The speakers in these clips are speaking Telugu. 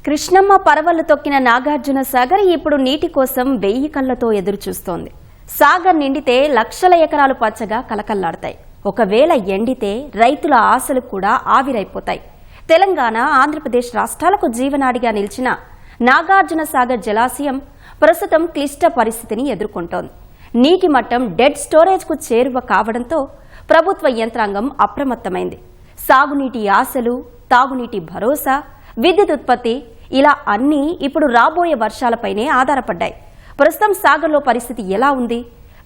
కృష్ణమ్మ పరవళ్లు తొక్కిన నాగార్జున సాగర్ ఇప్పుడు నీటి కోసం 1000 కళ్లతో ఎదురు చూస్తోంది. సాగర్ నిండితే లక్షల ఎకరాలు పచ్చగా కలకల్లాడతాయి. ఒకవేళ ఎండితే రైతుల ఆశలు కూడా ఆవిరైపోతాయి. తెలంగాణ, ఆంధ్రప్రదేశ్ రాష్ట్రాలకు జీవనాడిగా నిలిచిన నాగార్జున సాగర్ జలాశయం ప్రస్తుతం క్లిష్ట పరిస్థితిని ఎదుర్కొంటోంది. నీటి మట్టం డెడ్ స్టోరేజ్కు చేరువ కావడంతో ప్రభుత్వ యంత్రాంగం అప్రమత్తమైంది. సాగునీటి ఆశలు, తాగునీటి భరోసా, విద్యుత్ ఉత్పత్తి ఇలా అన్నీ ఇప్పుడు రాబోయే వర్షాలపైనే ఆధారపడ్డాయి. ప్రస్తుతం సాగర్లో పరిస్థితి ఎలా ఉంది,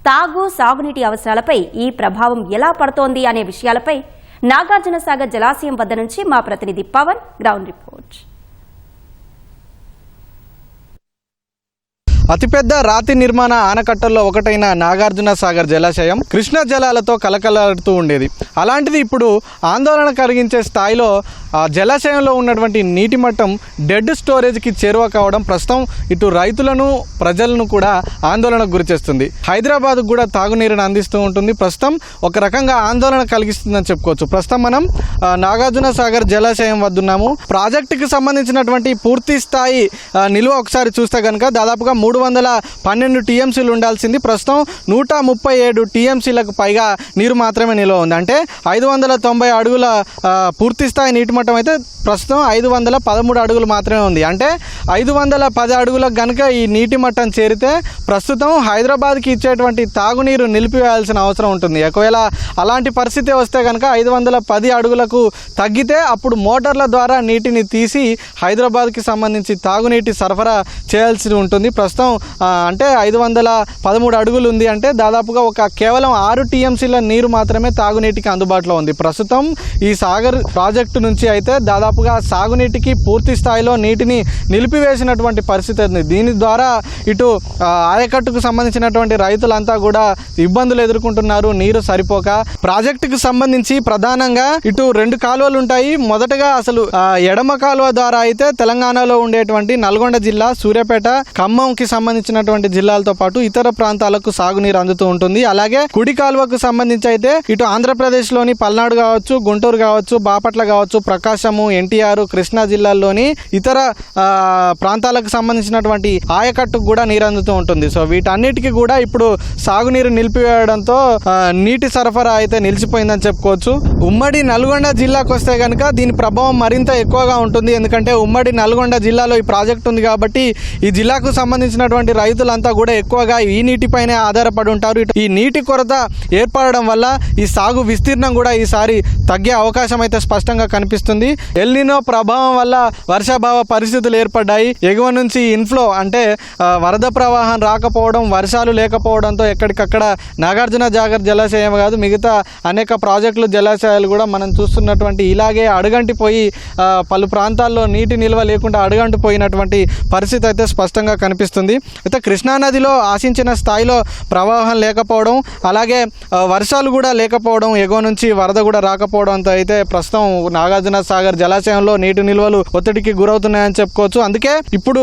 తాగు సాగునీటి అవసరాలపై ఈ ప్రభావం ఎలా పడుతోంది అనే విషయాలపై నాగార్జున సాగర్ జలాశయం వద్ద నుంచి మా ప్రతినిధి పవన్ గ్రౌండ్ రిపోర్ట్. అతిపెద్ద రాతి నిర్మాణ ఆనకట్టల్లో ఒకటైన నాగార్జున సాగర్ జలాశయం కృష్ణా జలాలతో కలకలాడుతూ ఉండేది. అలాంటిది ఇప్పుడు ఆందోళన కలిగించే స్థాయిలో జలాశయంలో ఉన్నటువంటి నీటి మట్టం డెడ్ స్టోరేజ్కి చేరువ కావడం ప్రస్తుతం ఇటు రైతులను, ప్రజలను కూడా ఆందోళనకు గురిచేస్తుంది. హైదరాబాద్కు కూడా తాగునీరుని అందిస్తూ ఉంటుంది. ప్రస్తుతం ఒక రకంగా ఆందోళన కలిగిస్తుందని చెప్పుకోవచ్చు. ప్రస్తుతం మనం నాగార్జున సాగర్ జలాశయం వద్ద ఉన్నాము. ప్రాజెక్టుకి సంబంధించినటువంటి పూర్తి స్థాయి నిల్వ ఒకసారి చూస్తే కనుక దాదాపుగా 312 టీఎంసీలు ఉండాల్సింది ప్రస్తుతం 137 టీఎంసీలకు పైగా నీరు మాత్రమే నిల్వ ఉంది. అంటే 590 అడుగుల పూర్తి స్థాయి నీటి మట్టం అయితే ప్రస్తుతం 513 అడుగులు మాత్రమే ఉంది. అంటే 510 అడుగులకు కనుక ఈ నీటి మట్టం చేరితే ప్రస్తుతం హైదరాబాద్కి ఇచ్చేటువంటి తాగునీరు నిలిపివేయాల్సిన అవసరం ఉంటుంది. ఒకవేళ అలాంటి పరిస్థితి వస్తే కనుక 510 అడుగులకు తగ్గితే అప్పుడు మోటార్ల ద్వారా నీటిని తీసి హైదరాబాద్కి సంబంధించి తాగునీటి సరఫరా చేయాల్సి ఉంటుంది. ప్రస్తుతం అంటే 513 అడుగులు ఉంది. అంటే దాదాపుగా కేవలం 6 టీఎంసీల నీరు మాత్రమే తాగునీటికి అందుబాటులో ఉంది. ప్రస్తుతం ఈ సాగర్ ప్రాజెక్టు నుంచి అయితే దాదాపుగా సాగునీటికి పూర్తి స్థాయిలో నీటిని నిలిపివేసినటువంటి పరిస్థితి ఉంది. దీని ద్వారా ఇటు ఆయకట్టుకు సంబంధించినటువంటి రైతులంతా కూడా ఇబ్బందులు ఎదుర్కొంటున్నారు. నీరు సరిపోక ప్రాజెక్టుకు సంబంధించి ప్రధానంగా ఇటు 2 కాలువలు ఉంటాయి. మొదటగా అసలు ఎడమ కాలువ ద్వారా అయితే తెలంగాణలో ఉండేటువంటి నల్గొండ జిల్లా, సూర్యాపేట, ఖమ్మంకి సంబంధించినటువంటి జిల్లాలతో పాటు ఇతర ప్రాంతాలకు సాగునీరు అందుతూ ఉంటుంది. అలాగే కుడి కాలువకు సంబంధించి అయితే ఇటు ఆంధ్రప్రదేశ్ లోని పల్నాడు కావచ్చు, గుంటూరు కావచ్చు, బాపట్ల కావచ్చు, ప్రకాశము, ఎన్టీఆర్, కృష్ణా జిల్లాల్లోని ఇతర ప్రాంతాలకు సంబంధించినటువంటి ఆయకట్టుకు కూడా నీరు అందుతూ ఉంటుంది. సో వీటన్నిటికీ కూడా ఇప్పుడు సాగునీరు నిలిపివేయడంతో నీటి సరఫరా అయితే నిలిచిపోయిందని చెప్పుకోవచ్చు. ఉమ్మడి నల్గొండ జిల్లాకు వస్తే కనుక దీని ప్రభావం మరింత ఎక్కువగా ఉంటుంది. ఎందుకంటే ఉమ్మడి నల్గొండ జిల్లాలో ఈ ప్రాజెక్ట్ ఉంది కాబట్టి ఈ జిల్లాకు సంబంధించినటువంటి రైతులంతా కూడా ఎక్కువగా ఈ నీటిపైనే ఆధారపడి ఉంటారు. ఈ నీటి కొరత ఏర్పడడం వల్ల ఈ సాగు విస్తీర్ణం కూడా ఈసారి తగ్గే అవకాశం అయితే స్పష్టంగా కనిపిస్తుంది. ఎల్నినో ప్రభావం వల్ల వర్షాభావ పరిస్థితులు ఏర్పడ్డాయి. ఎగువ నుంచి ఇన్ఫ్లో అంటే వరద ప్రవాహం రాకపోవడం, వర్షాలు లేకపోవడంతో ఎక్కడికక్కడ నాగార్జున సాగర్ జలాశయం కాదు మిగతా అనేక ప్రాజెక్టులు, జలాశయాలు కూడా మనం చూస్తున్నటువంటి ఇలాగే అడుగంటిపోయి పలు ప్రాంతాల్లో నీటి నిల్వ లేకుండా అడుగంటిపోయినటువంటి పరిస్థితి అయితే స్పష్టంగా కనిపిస్తుంది. అయితే కృష్ణానదిలో ఆశించిన స్థాయిలో ప్రవాహం లేకపోవడం, అలాగే వర్షాలు కూడా లేకపోవడం, ఎగువ నుంచి వరద కూడా రాకపోవడంతో అయితే ప్రస్తుతం నాగార్జున సాగర్ జలాశయంలో నీటి నిల్వలు ఒత్తిడికి గురవుతున్నాయని చెప్పుకోవచ్చు. అందుకే ఇప్పుడు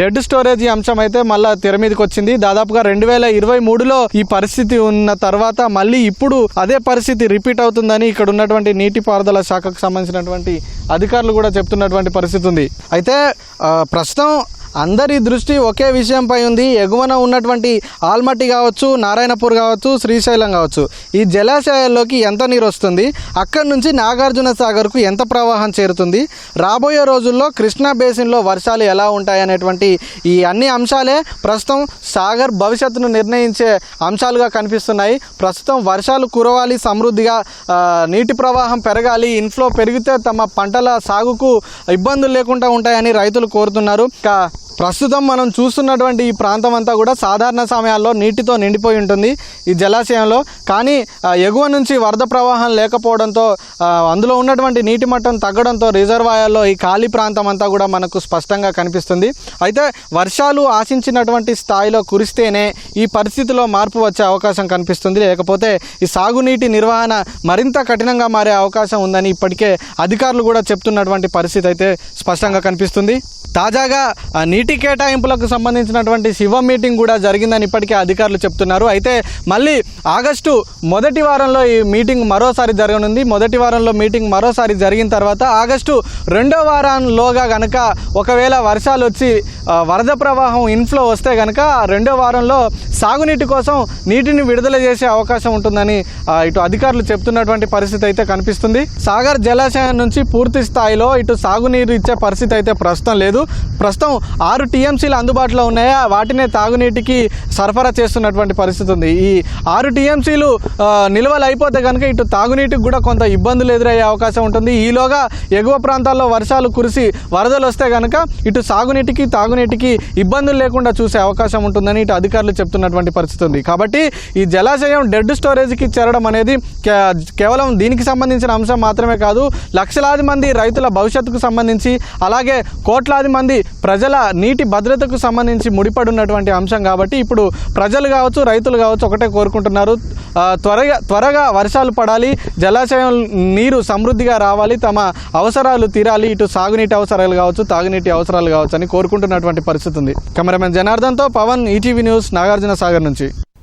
డెడ్ స్టోరేజ్ అంశం అయితే మళ్ళా తెర మీదకి వచ్చింది. దాదాపుగా 2023లో ఈ పరిస్థితి ఉన్న తర్వాత మళ్ళీ ఇప్పుడు అదే పరిస్థితి రిపీట్ అవుతుందని ఇక్కడ ఉన్నటువంటి నీటిపారుదల శాఖకు సంబంధించినటువంటి అధికారులు కూడా చెప్తున్నటువంటి పరిస్థితి ఉంది. అయితే ప్రస్తుతం అందరి దృష్టి ఒకే విషయంపై ఉంది. ఎగువన ఉన్నటువంటి ఆల్మట్టి కావచ్చు, నారాయణపూర్ కావచ్చు, శ్రీశైలం కావచ్చు, ఈ జలాశయాల్లోకి ఎంత నీరు వస్తుంది, అక్కడి నుంచి నాగార్జున సాగర్కు ఎంత ప్రవాహం చేరుతుంది, రాబోయే రోజుల్లో కృష్ణా బేసిన్లో వర్షాలు ఎలా ఉంటాయి అనేటువంటి ఈ అన్ని అంశాలే ప్రస్తుతం సాగర్ భవిష్యత్తును నిర్ణయించే అంశాలుగా కనిపిస్తున్నాయి. ప్రస్తుతం వర్షాలు కురవాలి, సమృద్ధిగా నీటి ప్రవాహం పెరగాలి, ఇన్ఫ్లో పెరిగితే తమ పంటల సాగుకు ఇబ్బందులు లేకుండా ఉంటాయని రైతులు కోరుతున్నారు. ప్రస్తుతం మనం చూస్తున్నటువంటి ఈ ప్రాంతం అంతా కూడా సాధారణ సమయాల్లో నీటితో నిండిపోయి ఉంటుంది ఈ జలాశయంలో. కానీ ఎగువ నుంచి వరద ప్రవాహం లేకపోవడంతో అందులో ఉన్నటువంటి నీటి మట్టం తగ్గడంతో రిజర్వాయర్లో ఈ ఖాళీ ప్రాంతం అంతా కూడా మనకు స్పష్టంగా కనిపిస్తుంది. అయితే వర్షాలు ఆశించినటువంటి స్థాయిలో కురిస్తేనే ఈ పరిస్థితిలో మార్పు వచ్చే అవకాశం కనిపిస్తుంది. లేకపోతే ఈ సాగునీటి నిర్వహణ మరింత కఠినంగా మారే అవకాశం ఉందని ఇప్పటికే అధికారులు కూడా చెప్తున్నటువంటి పరిస్థితి అయితే స్పష్టంగా కనిపిస్తుంది. తాజాగా నీటి నీటి కేటాయింపులకు సంబంధించినటువంటి శివ మీటింగ్ కూడా జరిగిందని ఇప్పటికే అధికారులు చెప్తున్నారు. అయితే మళ్ళీ ఆగస్టు మొదటి వారంలో ఈ మీటింగ్ మరోసారి జరగనుంది. మొదటి వారంలో మీటింగ్ మరోసారి జరిగిన తర్వాత ఆగస్టు రెండో వారంలోగా గనక ఒకవేళ వర్షాలు వచ్చి వరద ప్రవాహం ఇన్ఫ్లో వస్తే గనక రెండో వారంలో సాగునీటి కోసం నీటిని విడుదల చేసే అవకాశం ఉంటుందని ఇటు అధికారులు చెప్తున్నటువంటి పరిస్థితి అయితే కనిపిస్తుంది. సాగర్ జలాశయం నుంచి పూర్తి స్థాయిలో ఇటు సాగునీరు ఇచ్చే పరిస్థితి అయితే ప్రస్తుతం లేదు. ప్రస్తుతం 6 టీఎంసీలు అందుబాటులో ఉన్నాయా, వాటినే తాగునీటికి సరఫరా చేస్తున్నటువంటి పరిస్థితి ఉంది. ఈ 6 టీఎంసీలు నిల్వలు అయిపోతే కనుక ఇటు తాగునీటికి కూడా కొంత ఇబ్బందులు ఎదురయ్యే అవకాశం ఉంటుంది. ఈలోగా ఎగువ ప్రాంతాల్లో వర్షాలు కురిసి వరదలు వస్తే కనుక ఇటు సాగునీటికి తాగునీటికి ఇబ్బందులు లేకుండా చూసే అవకాశం ఉంటుందని ఇటు అధికారులు చెప్తున్నటువంటి పరిస్థితి ఉంది. కాబట్టి ఈ జలాశయం డెడ్ స్టోరేజ్కి చేరడం అనేది కేవలం దీనికి సంబంధించిన అంశం మాత్రమే కాదు, లక్షలాది మంది రైతుల భవిష్యత్తుకు సంబంధించి అలాగే కోట్లాది మంది ప్రజల నీటి భద్రతకు సంబంధించి ముడిపడి ఉన్నటువంటి అంశం. కాబట్టి ఇప్పుడు ప్రజలు కావచ్చు, రైతులు కావచ్చు ఒకటే కోరుకుంటున్నారు, త్వరగా వర్షాలు పడాలి, జలాశయం నీరు సమృద్ధిగా రావాలి, తమ అవసరాలు తీరాలి, ఇటు సాగునీటి అవసరాలు కావచ్చు, తాగునీటి అవసరాలు కావచ్చు అని కోరుకుంటున్నటువంటి పరిస్థితి ఉంది. కెమెరామెన్ జనార్దన్తో పవన్, ఈటీవీ న్యూస్, నాగార్జున సాగర్ నుంచి.